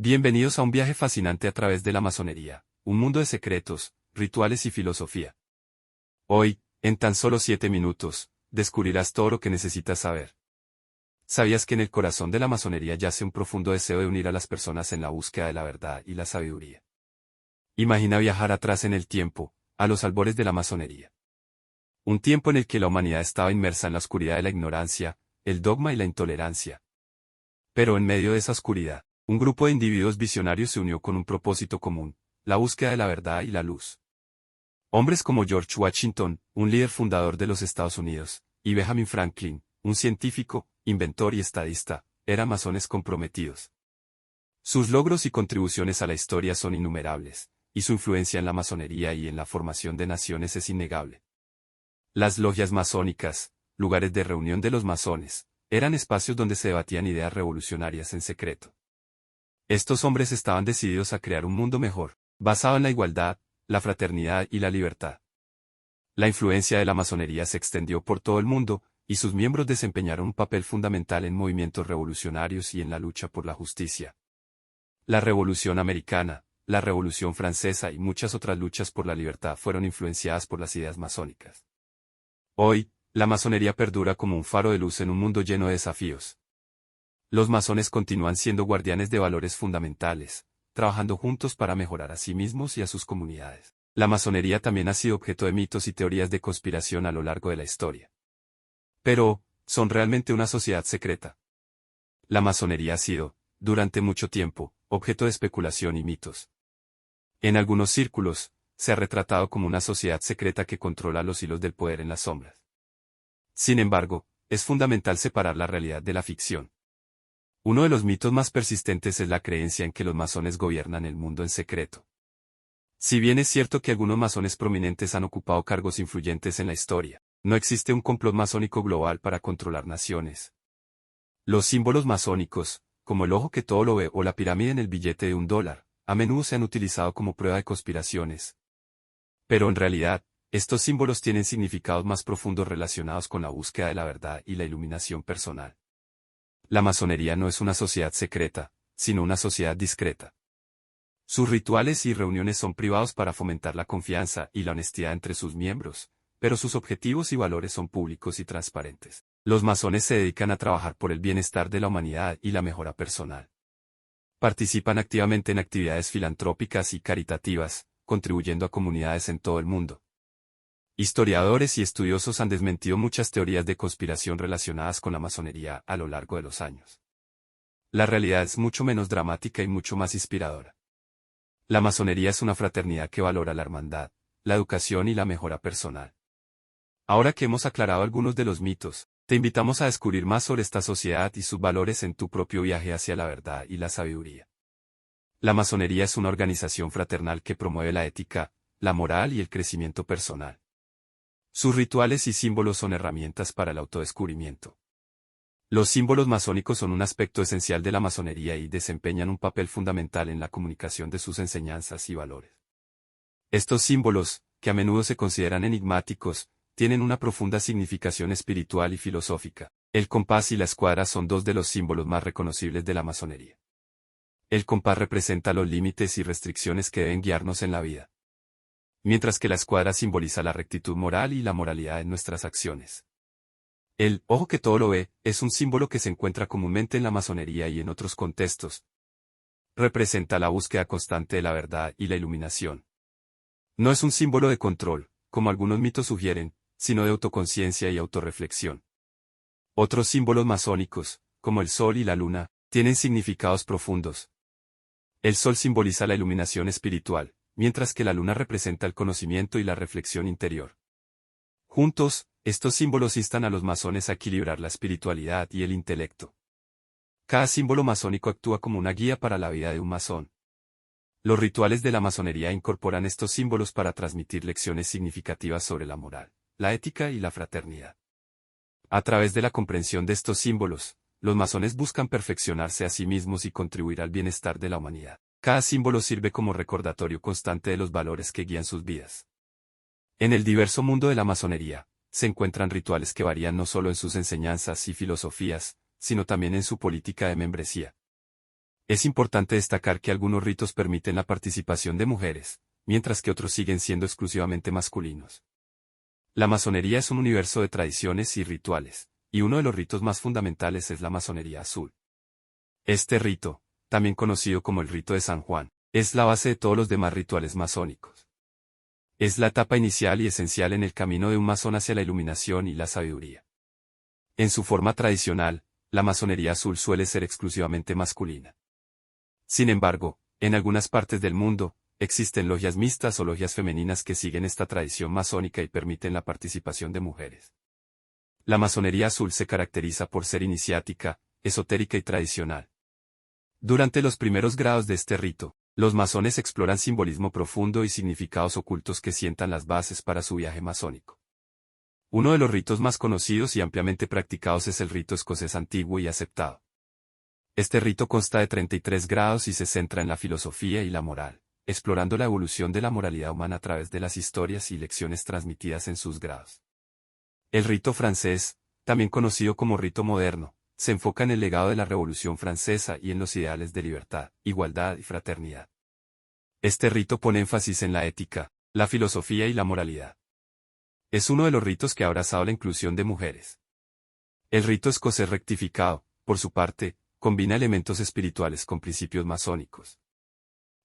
Bienvenidos a un viaje fascinante a través de la masonería, un mundo de secretos, rituales y filosofía. Hoy, en tan solo 7 minutos, descubrirás todo lo que necesitas saber. ¿Sabías que en el corazón de la masonería yace un profundo deseo de unir a las personas en la búsqueda de la verdad y la sabiduría? Imagina viajar atrás en el tiempo, a los albores de la masonería. Un tiempo en el que la humanidad estaba inmersa en la oscuridad de la ignorancia, el dogma y la intolerancia. Pero en medio de esa oscuridad, un grupo de individuos visionarios se unió con un propósito común, la búsqueda de la verdad y la luz. Hombres como George Washington, un líder fundador de los Estados Unidos, y Benjamin Franklin, un científico, inventor y estadista, eran masones comprometidos. Sus logros y contribuciones a la historia son innumerables, y su influencia en la masonería y en la formación de naciones es innegable. Las logias masónicas, lugares de reunión de los masones, eran espacios donde se debatían ideas revolucionarias en secreto. Estos hombres estaban decididos a crear un mundo mejor, basado en la igualdad, la fraternidad y la libertad. La influencia de la masonería se extendió por todo el mundo, y sus miembros desempeñaron un papel fundamental en movimientos revolucionarios y en la lucha por la justicia. La Revolución Americana, la Revolución Francesa y muchas otras luchas por la libertad fueron influenciadas por las ideas masónicas. Hoy, la masonería perdura como un faro de luz en un mundo lleno de desafíos. Los masones continúan siendo guardianes de valores fundamentales, trabajando juntos para mejorar a sí mismos y a sus comunidades. La masonería también ha sido objeto de mitos y teorías de conspiración a lo largo de la historia. Pero, ¿son realmente una sociedad secreta? La masonería ha sido, durante mucho tiempo, objeto de especulación y mitos. En algunos círculos, se ha retratado como una sociedad secreta que controla los hilos del poder en las sombras. Sin embargo, es fundamental separar la realidad de la ficción. Uno de los mitos más persistentes es la creencia en que los masones gobiernan el mundo en secreto. Si bien es cierto que algunos masones prominentes han ocupado cargos influyentes en la historia, no existe un complot masónico global para controlar naciones. Los símbolos masónicos, como el ojo que todo lo ve o la pirámide en el billete de $1, a menudo se han utilizado como prueba de conspiraciones. Pero en realidad, estos símbolos tienen significados más profundos relacionados con la búsqueda de la verdad y la iluminación personal. La masonería no es una sociedad secreta, sino una sociedad discreta. Sus rituales y reuniones son privados para fomentar la confianza y la honestidad entre sus miembros, pero sus objetivos y valores son públicos y transparentes. Los masones se dedican a trabajar por el bienestar de la humanidad y la mejora personal. Participan activamente en actividades filantrópicas y caritativas, contribuyendo a comunidades en todo el mundo. Historiadores y estudiosos han desmentido muchas teorías de conspiración relacionadas con la masonería a lo largo de los años. La realidad es mucho menos dramática y mucho más inspiradora. La masonería es una fraternidad que valora la hermandad, la educación y la mejora personal. Ahora que hemos aclarado algunos de los mitos, te invitamos a descubrir más sobre esta sociedad y sus valores en tu propio viaje hacia la verdad y la sabiduría. La masonería es una organización fraternal que promueve la ética, la moral y el crecimiento personal. Sus rituales y símbolos son herramientas para el autodescubrimiento. Los símbolos masónicos son un aspecto esencial de la masonería y desempeñan un papel fundamental en la comunicación de sus enseñanzas y valores. Estos símbolos, que a menudo se consideran enigmáticos, tienen una profunda significación espiritual y filosófica. El compás y la escuadra son dos de los símbolos más reconocibles de la masonería. El compás representa los límites y restricciones que deben guiarnos en la vida, mientras que la escuadra simboliza la rectitud moral y la moralidad en nuestras acciones. El ojo que todo lo ve es un símbolo que se encuentra comúnmente en la masonería y en otros contextos. Representa la búsqueda constante de la verdad y la iluminación. No es un símbolo de control, como algunos mitos sugieren, sino de autoconciencia y autorreflexión. Otros símbolos masónicos, como el sol y la luna, tienen significados profundos. El sol simboliza la iluminación espiritual, mientras que la luna representa el conocimiento y la reflexión interior. Juntos, estos símbolos instan a los masones a equilibrar la espiritualidad y el intelecto. Cada símbolo masónico actúa como una guía para la vida de un masón. Los rituales de la masonería incorporan estos símbolos para transmitir lecciones significativas sobre la moral, la ética y la fraternidad. A través de la comprensión de estos símbolos, los masones buscan perfeccionarse a sí mismos y contribuir al bienestar de la humanidad. Cada símbolo sirve como recordatorio constante de los valores que guían sus vidas. En el diverso mundo de la masonería, se encuentran rituales que varían no solo en sus enseñanzas y filosofías, sino también en su política de membresía. Es importante destacar que algunos ritos permiten la participación de mujeres, mientras que otros siguen siendo exclusivamente masculinos. La masonería es un universo de tradiciones y rituales, y uno de los ritos más fundamentales es la masonería azul. Este rito, también conocido como el rito de San Juan, es la base de todos los demás rituales masónicos. Es la etapa inicial y esencial en el camino de un masón hacia la iluminación y la sabiduría. En su forma tradicional, la masonería azul suele ser exclusivamente masculina. Sin embargo, en algunas partes del mundo, existen logias mixtas o logias femeninas que siguen esta tradición masónica y permiten la participación de mujeres. La masonería azul se caracteriza por ser iniciática, esotérica y tradicional. Durante los primeros grados de este rito, los masones exploran simbolismo profundo y significados ocultos que sientan las bases para su viaje masónico. Uno de los ritos más conocidos y ampliamente practicados es el rito escocés antiguo y aceptado. Este rito consta de 33 grados y se centra en la filosofía y la moral, explorando la evolución de la moralidad humana a través de las historias y lecciones transmitidas en sus grados. El rito francés, también conocido como rito moderno, se enfoca en el legado de la Revolución Francesa y en los ideales de libertad, igualdad y fraternidad. Este rito pone énfasis en la ética, la filosofía y la moralidad. Es uno de los ritos que ha abrazado la inclusión de mujeres. El rito escocés rectificado, por su parte, combina elementos espirituales con principios masónicos.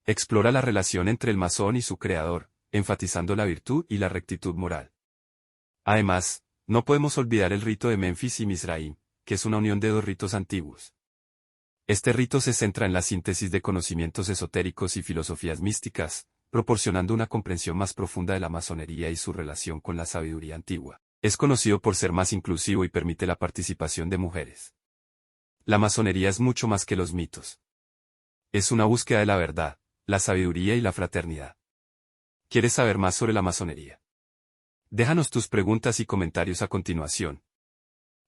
Explora la relación entre el masón y su creador, enfatizando la virtud y la rectitud moral. Además, no podemos olvidar el rito de Memphis y Mizraim, que es una unión de dos ritos antiguos. Este rito se centra en la síntesis de conocimientos esotéricos y filosofías místicas, proporcionando una comprensión más profunda de la masonería y su relación con la sabiduría antigua. Es conocido por ser más inclusivo y permite la participación de mujeres. La masonería es mucho más que los mitos. Es una búsqueda de la verdad, la sabiduría y la fraternidad. ¿Quieres saber más sobre la masonería? Déjanos tus preguntas y comentarios a continuación.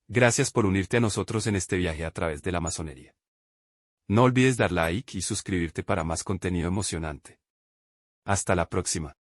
Gracias por unirte a nosotros en este viaje a través de la masonería. No olvides dar like y suscribirte para más contenido emocionante. Hasta la próxima.